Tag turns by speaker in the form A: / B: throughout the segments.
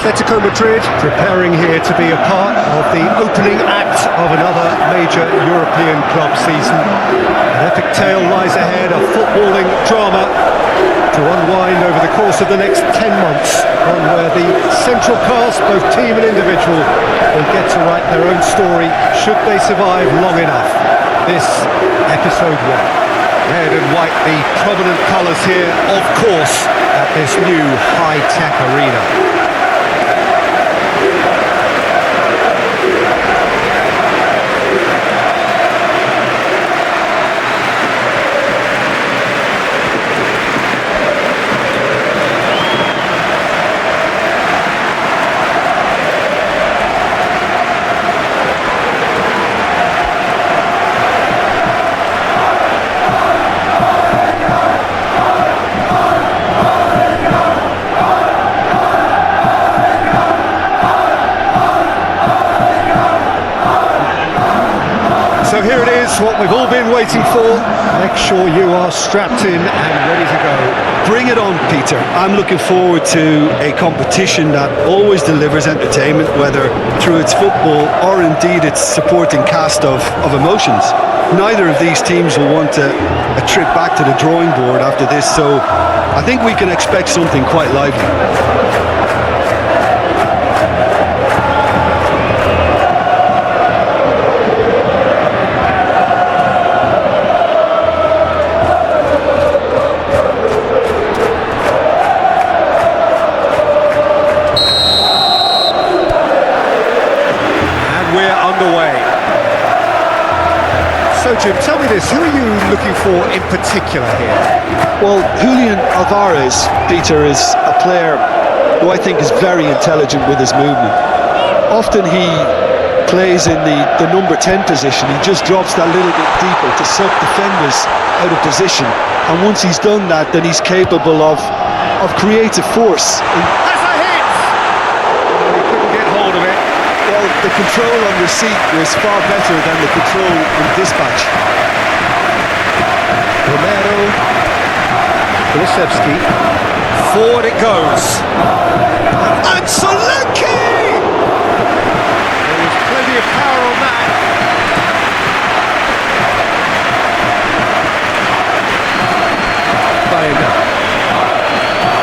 A: Atletico Madrid preparing here to be a part of the opening act of another major European club season. An epic tale lies ahead, a footballing drama to unwind over the course of the next 10 months, one where the central cast, both team and individual, will get to write their own story should they survive long enough. This episode 1. Red and white, the prominent colours here, of course, at this new high-tech arena. So here it is, what we've all been waiting for. Make sure you are strapped in and ready to go.
B: Bring it on, Peter. I'm looking forward to a competition that always delivers entertainment, whether through its football or indeed its supporting cast of emotions. Neither of these teams will want a trip back to the drawing board after this, so I think we can expect something quite lively.
A: So Jim, tell me this, who are you looking for in particular here?
B: Well, Julian Alvarez, Peter, is a player who I think is very intelligent with his movement. Often he plays in the number 10 position. He just drops that little bit deeper to suck defenders out of position. And once he's done that, then he's capable of creative force.
A: That's a hit! Oh, he couldn't get hold of it.
B: Well, the control on receipt was far better than the control in dispatch.
A: Romero, Kulusevski, forward it goes. And Solanke! There was plenty of power on that. Baena.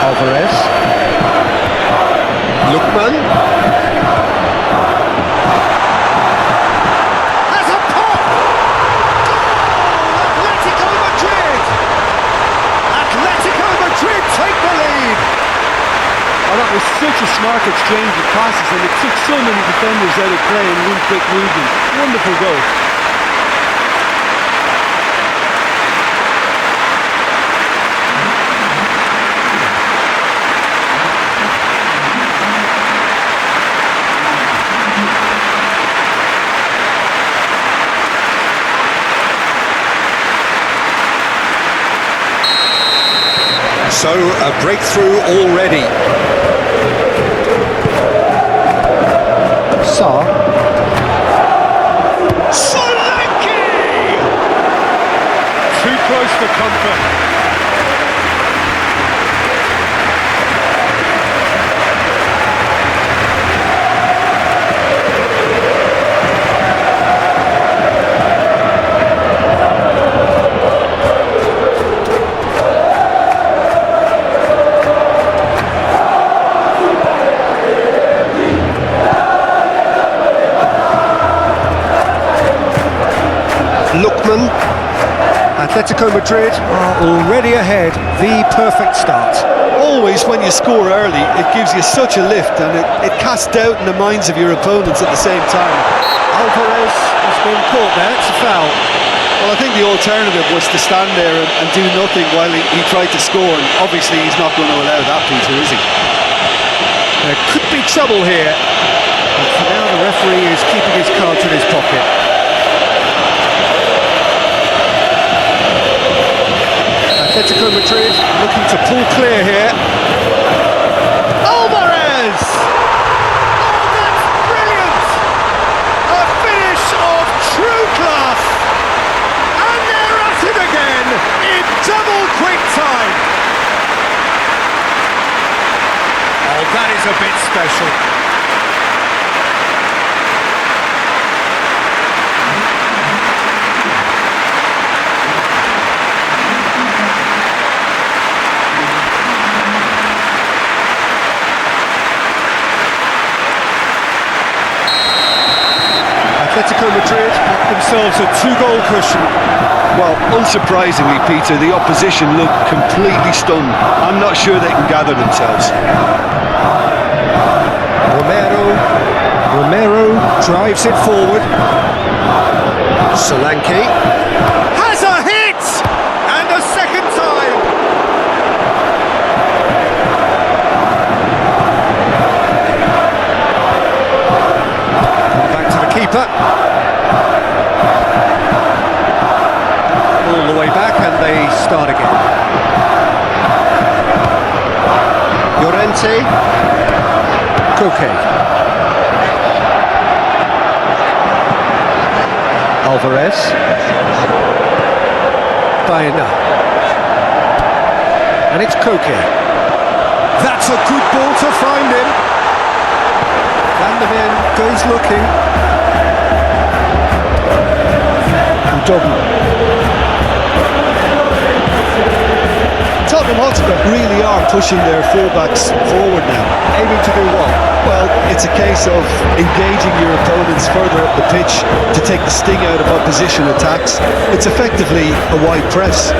A: Alvarez. Lookman.
B: That was such a smart exchange of passes, and it took so many defenders out of play in one quick movement. Wonderful goal.
A: So, a breakthrough already. Saar. Solanke! Too close for comfort. Lookman. Atletico Madrid are already ahead. The perfect start.
B: Always when you score early, it gives you such a lift, and it casts doubt in the minds of your opponents at the same time.
A: Alvarez has been caught there. It's a foul.
B: Well, I think the alternative was to stand there and do nothing while he tried to score, and obviously he's not going to allow that, Peter, is he?
A: There could be trouble here, but for now the referee is keeping his cards in his pocket. Atletico Madrid looking to pull clear here. Alvarez! Oh, that's brilliant! A finish of true class! And they're at it again in double quick time! that is a bit special. Atletico Madrid got themselves a 2-goal cushion.
B: Well, unsurprisingly, Peter, the opposition look completely stunned. I'm not sure they can gather themselves.
A: Romero drives it forward. Solanke has a hit! And a second time! Back to the keeper. All the way back and they start again. Llorente. Koke. Alvarez. Baena. And it's Koke. That's a good ball to find him. Van der Ven goes looking. Udogu.
B: Tottenham Hotspur really are pushing their fullbacks forward now.
A: Aiming to do what?
B: Well, it's a case of engaging your opponents further up the pitch to take the sting out of opposition attacks. It's effectively a wide press.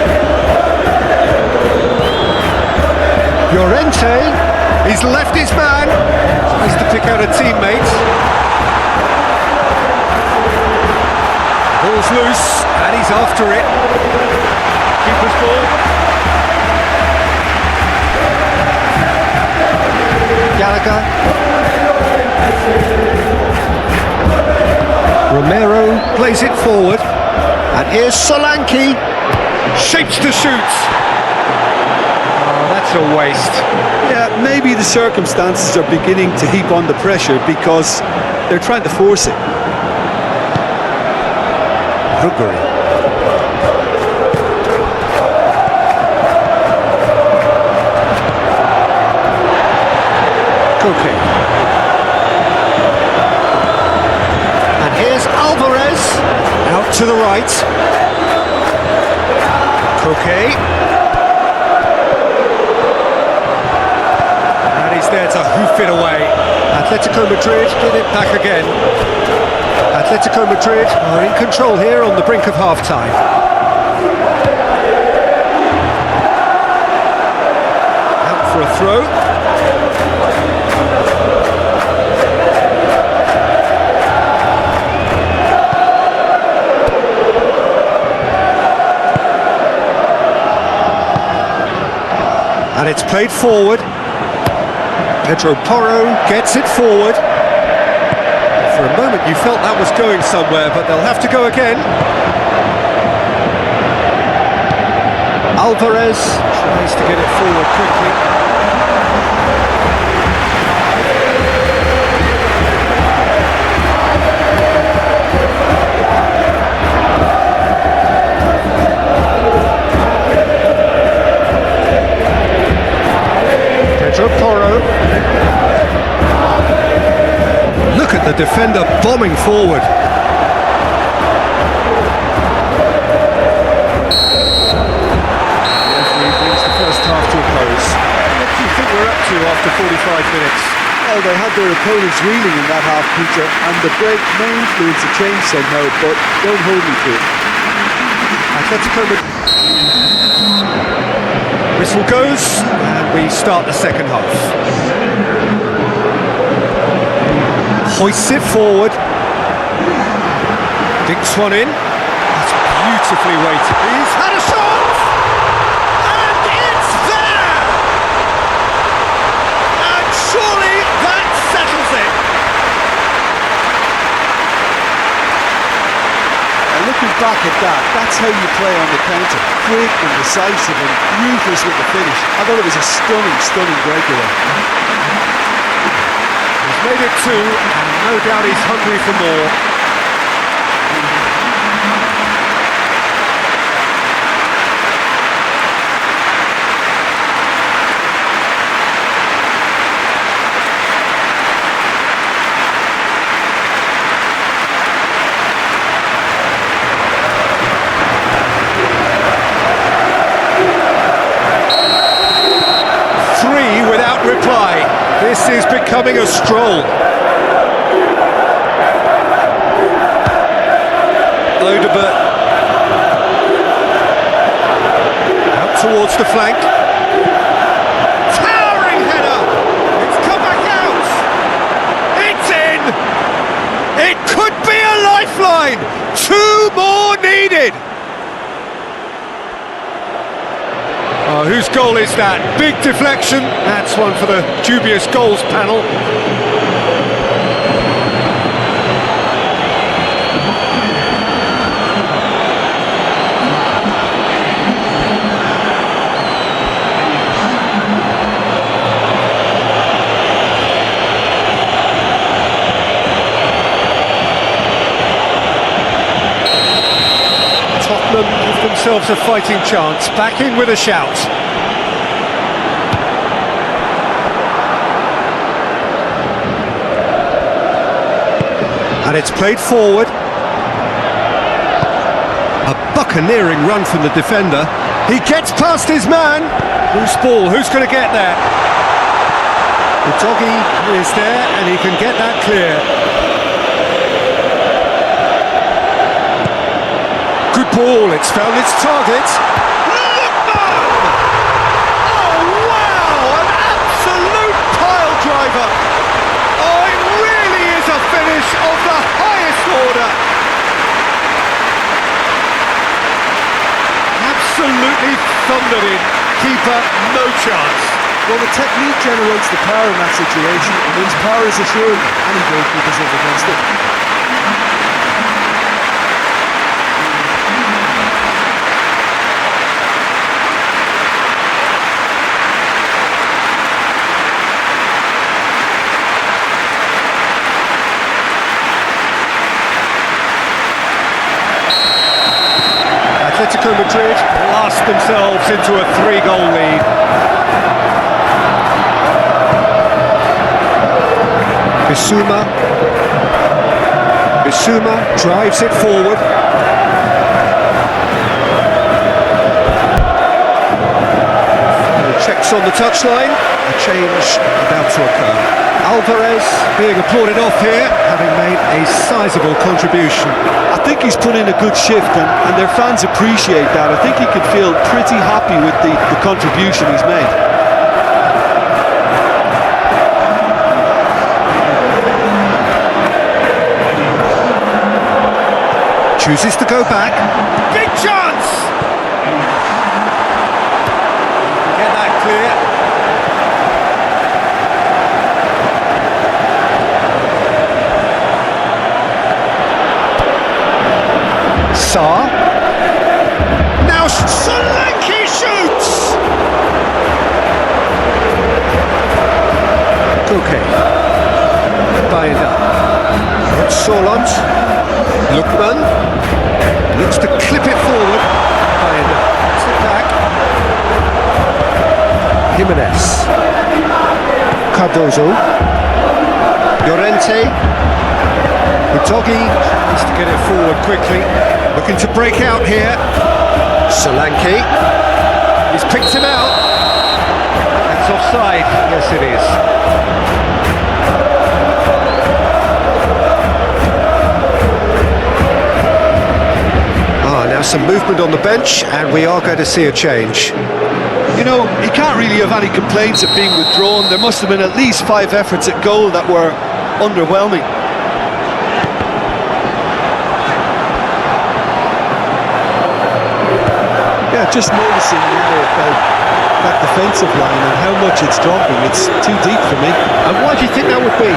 A: Llorente, he's left his man. Tries to pick out a teammate. Ball's loose, and he's after it. Keeper's ball. Gallagher. Romero plays it forward. And here's Solanke. Shapes to shoot. Oh, that's a waste.
B: Yeah, maybe the circumstances are beginning to heap on the pressure because they're trying to force it.
A: Ruguri. Koke. And here's Alvarez. Out to the right. Koke. And he's there to hoof it away. Atletico Madrid get it back again. Atletico Madrid are in control here on the brink of half-time. Out for a throw. And it's played forward. Pedro Porro gets it forward. For a moment you felt that was going somewhere, but they'll have to go again. Alvarez tries to get it forward quickly. Pedro Porro. Look at the defender bombing forward. Referee brings the first half to a close. What do you think we're up to after 45 minutes?
B: Well, they had their opponents reeling in that half, Peter, and the break may influence a change somehow, but don't hold me to it.
A: Atletico Madrid. Whistle goes, and we start the second half. Hoists it forward. Dinks one in. That's beautifully weighted. He's had a shot! And it's there! And surely that settles it.
B: And looking back at that, that's how you play on the counter. Quick and decisive and ruthless with the finish. I thought it was a stunning breakaway.
A: He's made it two, and no doubt he's hungry for more. is becoming a stroll. Odebert out towards the flank. Towering header! It's come back out! It's in! It could be a lifeline! 2 more needed! Oh, whose goal is that? Big deflection. That's one for the dubious goals panel. Tottenham give themselves a fighting chance, back in with a shout. And it's played forward. A buccaneering run from the defender. He gets past his man. Loose ball, who's going to get there? The doggy is there and he can get that clear. Good ball, it's found its target. Lookman! Oh wow, an absolute pile driver. Oh, it really is a finish of the highest order. Absolutely thundered in. Keeper, no chance.
B: Well, the technique generates the power in that situation, and whose power is assured, any goalkeepers up against it.
A: Atletico Madrid blast themselves into a 3-goal lead. Bissouma drives it forward. Checks on the touchline. A change about to occur. Alvarez being applauded off here, having made a sizable contribution.
B: I think he's put in a good shift, and their fans appreciate that. I think he can feel pretty happy with the contribution he's made.
A: Chooses to go back. Big chance! Get that clear. Saar. Now Solanke shoots! Okay. Binder. Solant. Lookman. Looks to clip it forward. Binder. Puts it back. Jimenez. Cardozo. Llorente. Utogi tries to get it forward quickly. Looking to break out here. Solanke. He's picked him out. That's offside. Yes, it is. Now some movement on the bench, and we are going to see a change.
B: You know, he can't really have any complaints of being withdrawn. There must have been at least 5 efforts at goal that were underwhelming. Yeah, just noticing now about that defensive line and how much it's dropping. It's too deep for me.
A: And why do you think that would be?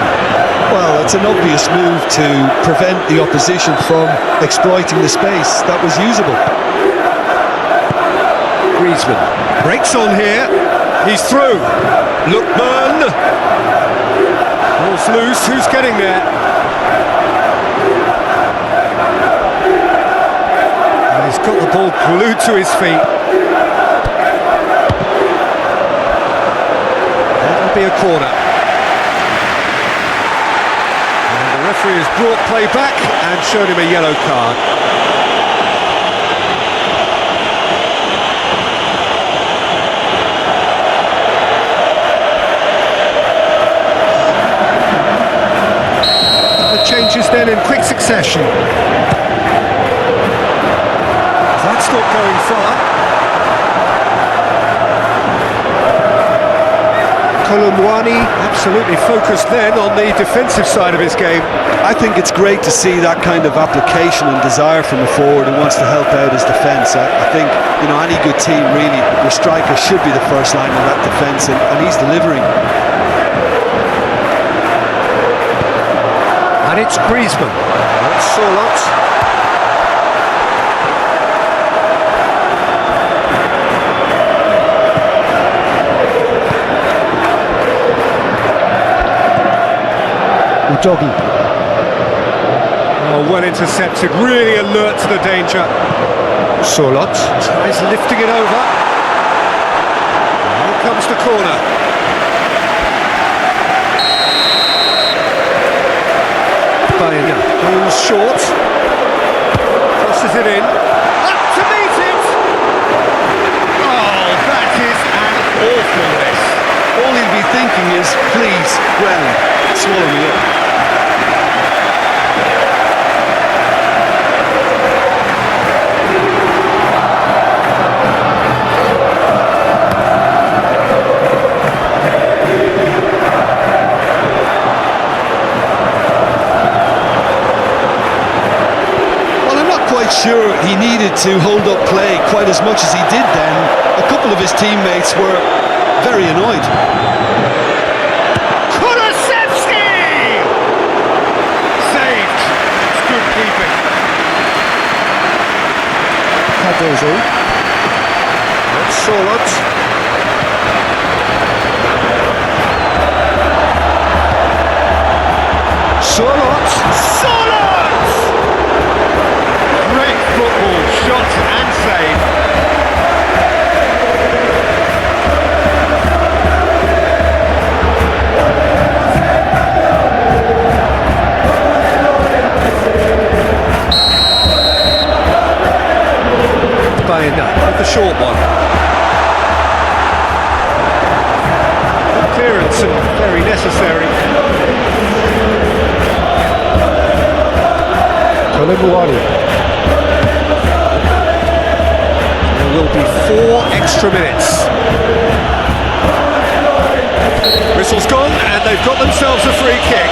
B: Well, it's an obvious move to prevent the opposition from exploiting the space that was usable.
A: Griezmann breaks on here. He's through. Lookman. Ball's loose. Who's getting there? And he's got the ball glued to his feet. That'll be a corner. The referee has brought play back and shown him a yellow card. then in quick succession. That's not going far. Kolomwani absolutely focused then on the defensive side of his game.
B: I think it's great to see that kind of application and desire from a forward who wants to help out his defence. I think, you know, any good team really, your striker should be the first line of that defence, and he's delivering.
A: And it's Griezmann. That's Sorloth. Doggy. Oh, well intercepted, really alert to the danger. Sorloth tries lifting it over. Here comes the corner. Baena goes short. Crosses it in. Up to meet it! Oh, that is an awful miss.
B: All he'll be thinking is, please, ground, swallow me up. Sure, he needed to hold up play quite as much as he did then. A couple of his teammates were very annoyed.
A: Kulusevski! Saved. It's good keeping. Cardozo. That's Sorloth. Sorloth! Great football, shot and save. Baena with the short one. Clearance and very necessary. Kolomwani. Will be 4 extra minutes. Whistle's gone and they've got themselves a free kick.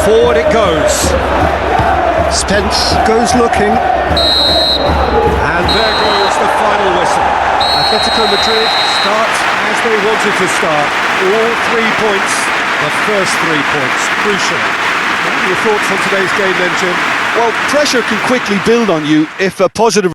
A: Forward it goes. Spence goes looking. And there goes the final whistle. Atletico Madrid start as they wanted to start. All 3 points, the first 3 points, crucial. What are your thoughts on today's game then, Jim?
B: Well, pressure can quickly build on you if a positive